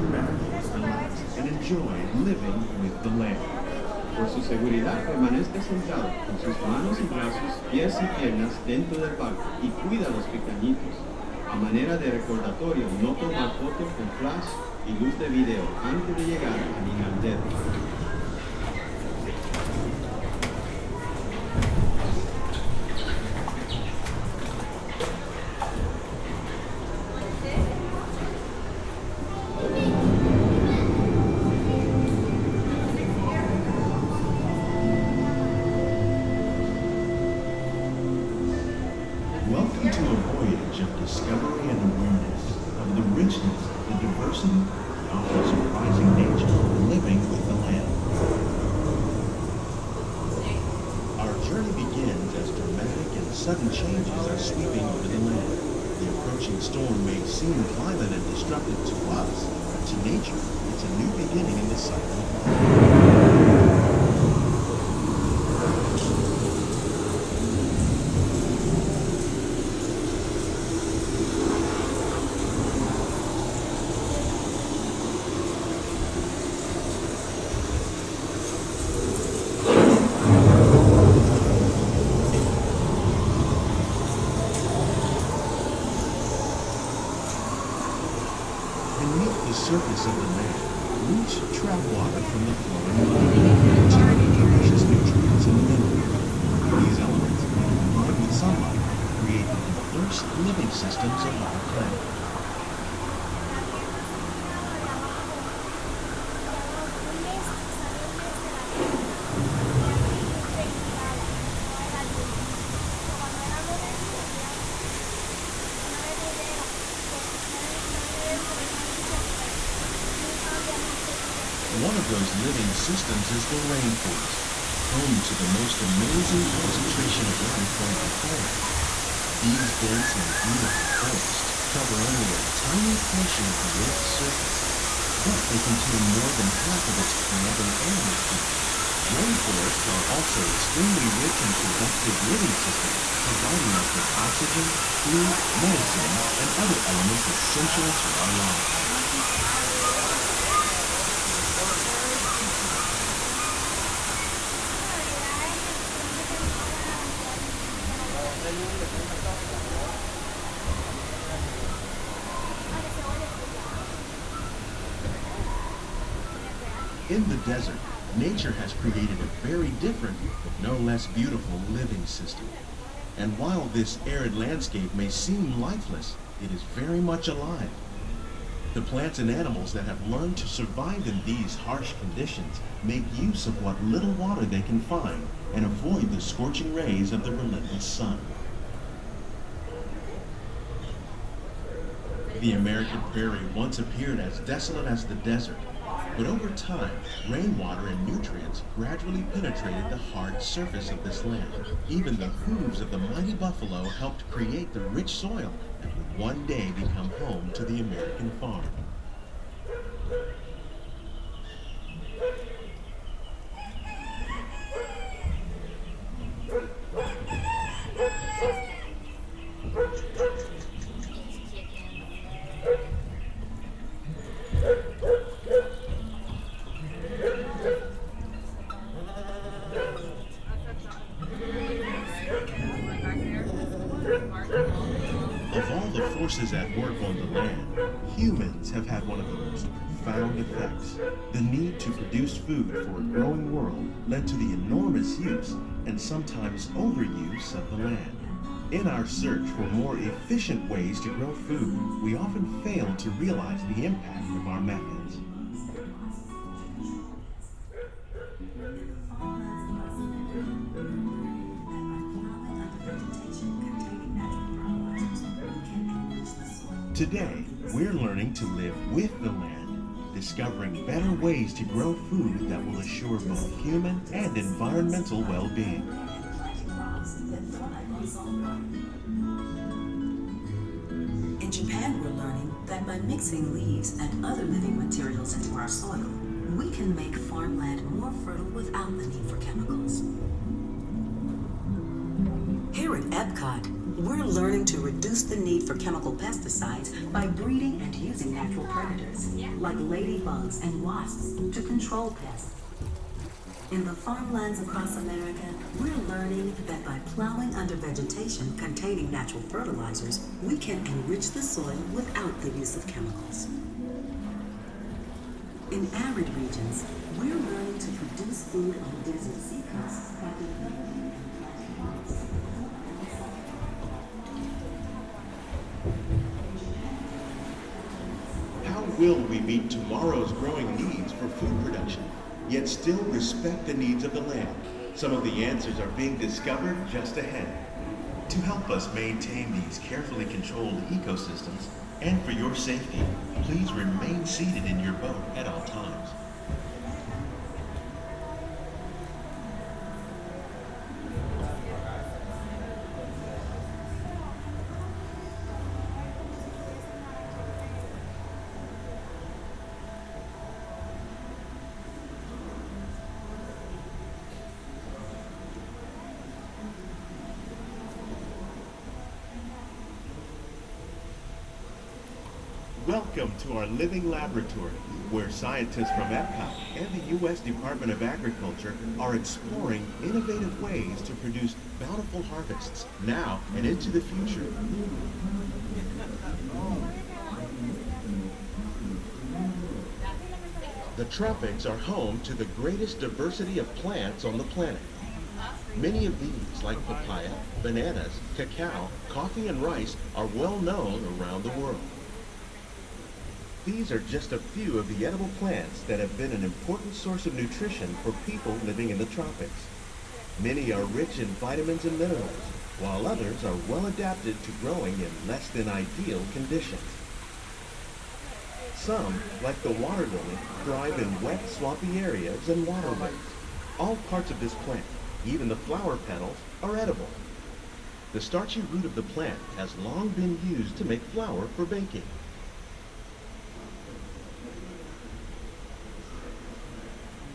sit back, relax, and enjoy living with the land. Por su seguridad, permanezca sentado con sus manos y brazos, pies y piernas dentro del barco y cuida a los pequeñitos. A manera de recordatorio, no tomar fotos con flash y luz de video antes de llegar al inandero. Welcome to a voyage of discovery and awareness of the richness, the diversity, the often surprising nature of living with the land. Our journey begins as dramatic and sudden changes are sweeping over the land. The approaching storm may seem violent and destructive to us, but to nature, it's a new beginning in the cycle of life. Beneath the surface of the land, roots trap water from the flowing land to precious nutrients and minerals. These elements, combined with sunlight, create the diverse living systems of our planet. One of those living systems is the rainforest, home to the most amazing concentration of life on the planet. These dense and beautiful forests cover only a tiny portion of the Earth's surface, but they contain more than half of its plant and animal food. Rainforests are also extremely rich and productive living systems, providing us with oxygen, food, medicine, and other elements essential to our lives. In the desert, nature has created a very different, but no less beautiful living system. And while this arid landscape may seem lifeless, it is very much alive. The plants and animals that have learned to survive in these harsh conditions make use of what little water they can find and avoid the scorching rays of the relentless sun. The American prairie once appeared as desolate as the desert, but over time, rainwater and nutrients gradually penetrated the hard surface of this land. Even the hooves of the mighty buffalo helped create the rich soil that would one day become home to the American farm. Of all the forces at work on the land, humans have had one of the most profound effects. The need to produce food for a growing world led to the enormous use and sometimes overuse of the land. In our search for more efficient ways to grow food, we often fail to realize the impact of our methods. Today, we're learning to live with the land, discovering better ways to grow food that will assure both human and environmental well-being. In Japan, we're learning that by mixing leaves and other living materials into our soil, we can make farmland more fertile without the need for chemicals. Here at Epcot, We're learning to reduce the need for chemical pesticides by breeding and using natural predators, like ladybugs and wasps, to control pests. In the farmlands across America, we're learning that by plowing under vegetation containing natural fertilizers, we can enrich the soil without the use of chemicals. In arid regions, we're learning to produce food on desert seacoasts by developing and planting crops. How will we meet tomorrow's growing needs for food production, yet still respect the needs of the land? Some of the answers are being discovered just ahead. To help us maintain these carefully controlled ecosystems, and for your safety, please remain seated in your boat at all times. Welcome to our living laboratory, where scientists from Epcot and the U.S. Department of Agriculture are exploring innovative ways to produce bountiful harvests now and into the future. The tropics are home to the greatest diversity of plants on the planet. Many of these, like papaya, bananas, cacao, coffee, and rice, are well known around the world. These are just a few of the edible plants that have been an important source of nutrition for people living in the tropics. Many are rich in vitamins and minerals, while others are well adapted to growing in less than ideal conditions. Some, like the water lily, thrive in wet, swampy areas and waterways. All parts of this plant, even the flower petals, are edible. The starchy root of the plant has long been used to make flour for baking.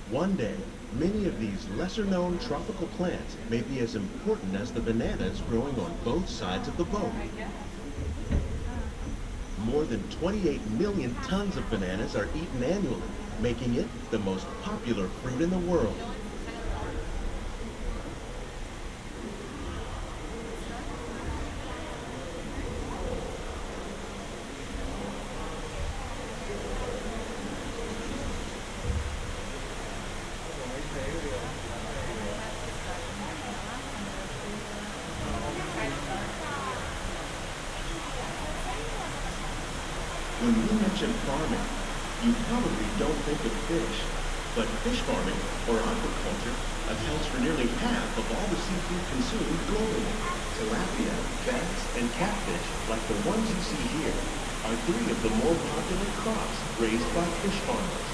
One day, many of these lesser-known tropical plants may be as important as the bananas growing on both sides of the boat. More than 28 million tons of bananas are eaten annually, making it the most popular fruit in the world. When we mention farming, you probably don't think of fish, but fish farming, or aquaculture, accounts for nearly half of all the seafood consumed globally. Tilapia, bass, and catfish, like the ones you see here, are three of the more popular crops raised by fish farmers.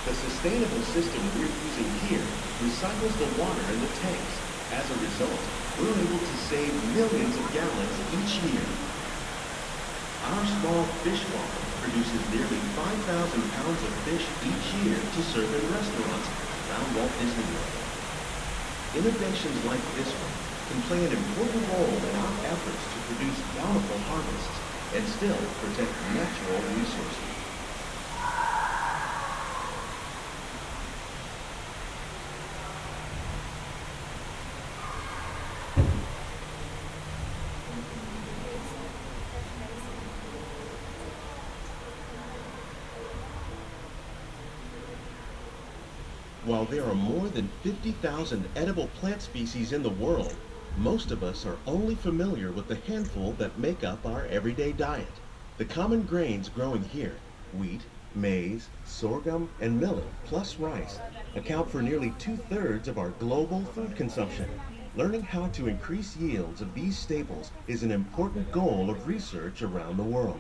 The sustainable system we're using here recycles the water in the tanks. As a result, we're able to save millions of gallons each year. Our small fish farm produces nearly 5,000 pounds of fish each year to serve in restaurants around Walt Disney World. Innovations like this one can play an important role in our efforts to produce bountiful harvests and still protect natural resources. While there are more than 50,000 edible plant species in the world, most of us are only familiar with the handful that make up our everyday diet. The common grains growing here, wheat, maize, sorghum, and millet, plus rice, account for nearly 2/3 of our global food consumption. Learning how to increase yields of these staples is an important goal of research around the world.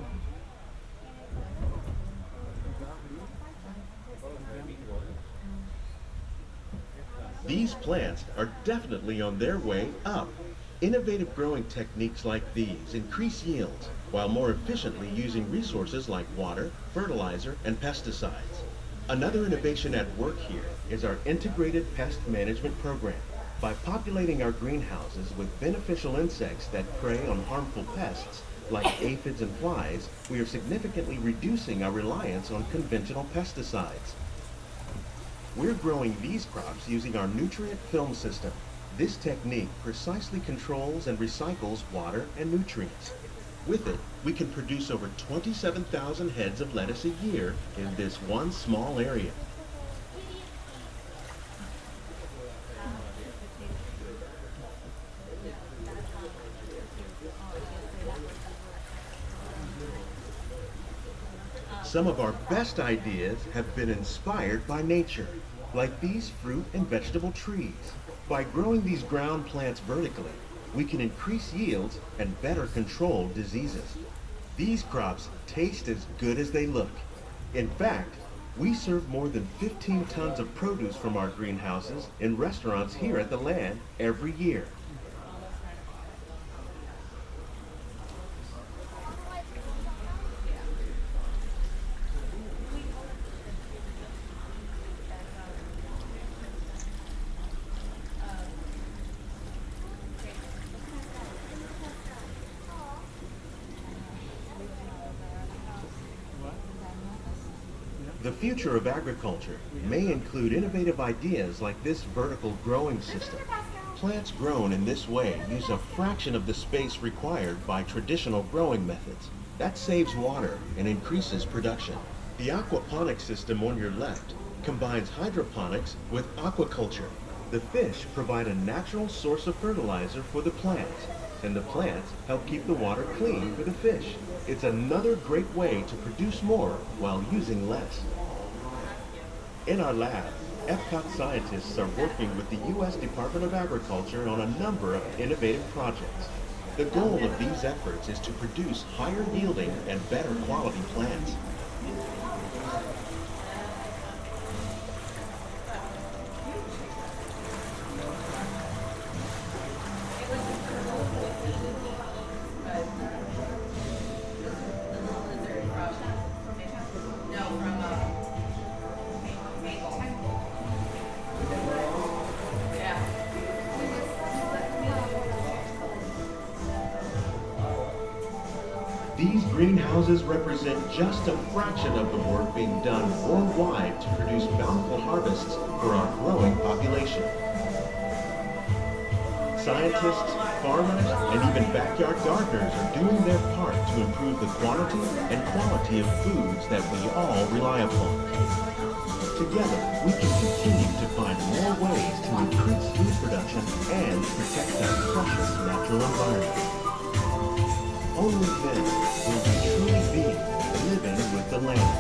These plants are definitely on their way up. Innovative growing techniques like these increase yields while more efficiently using resources like water, fertilizer, and pesticides. Another innovation at work here is our integrated pest management program. By populating our greenhouses with beneficial insects that prey on harmful pests, like aphids and flies, we are significantly reducing our reliance on conventional pesticides. We're growing these crops using our nutrient film system. This technique precisely controls and recycles water and nutrients. With it, we can produce over 27,000 heads of lettuce a year in this one small area. Some of our best ideas have been inspired by nature, like these fruit and vegetable trees. By growing these ground plants vertically, we can increase yields and better control diseases. These crops taste as good as they look. In fact, we serve more than 15 tons of produce from our greenhouses in restaurants here at the Land every year. The future of agriculture may include innovative ideas like this vertical growing system. Plants grown in this way use a fraction of the space required by traditional growing methods. That saves water and increases production. The aquaponics system on your left combines hydroponics with aquaculture. The fish provide a natural source of fertilizer for the plants, and the plants help keep the water clean for the fish. It's another great way to produce more while using less. In our lab, Epcot scientists are working with the U.S. Department of Agriculture on a number of innovative projects. The goal of these efforts is to produce higher yielding and better quality plants. These greenhouses represent just a fraction of the work being done worldwide to produce bountiful harvests for our growing population. Scientists, farmers, and even backyard gardeners are doing their part to improve the quantity and quality of foods that we all rely upon. Together, we can continue to find more ways to increase food production and protect our precious natural environment. Only then will we truly be living with the land.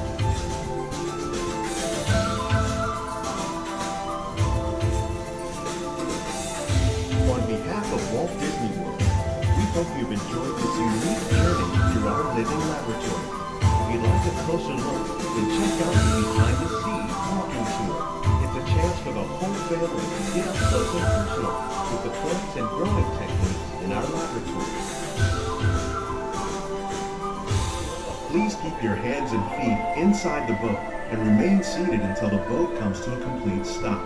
On behalf of Walt Disney World, we hope you've enjoyed this unique journey through our living laboratory. If you'd like a closer look, then check out the Behind the Scenes walking tour. It's a chance for the whole family to get up close and personal with the plants and growing techniques in our laboratory. Please keep your hands and feet inside the boat and remain seated until the boat comes to a complete stop.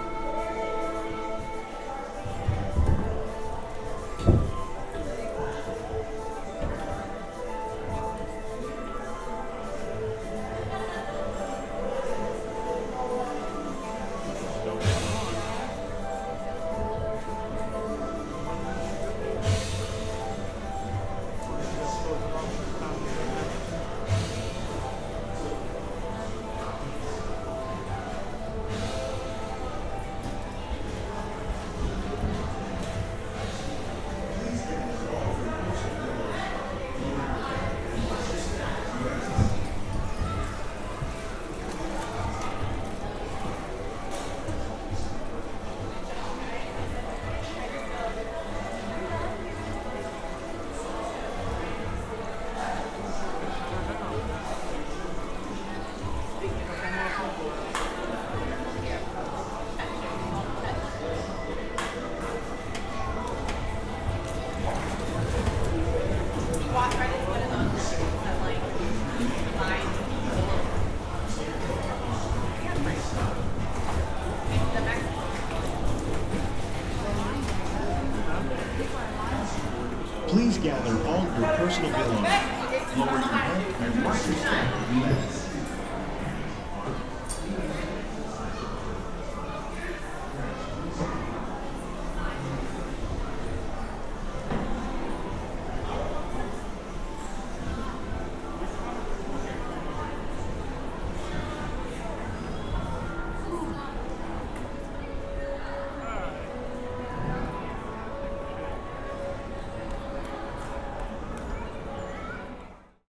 Please gather all your personal belongings. Lower your head and watch your step.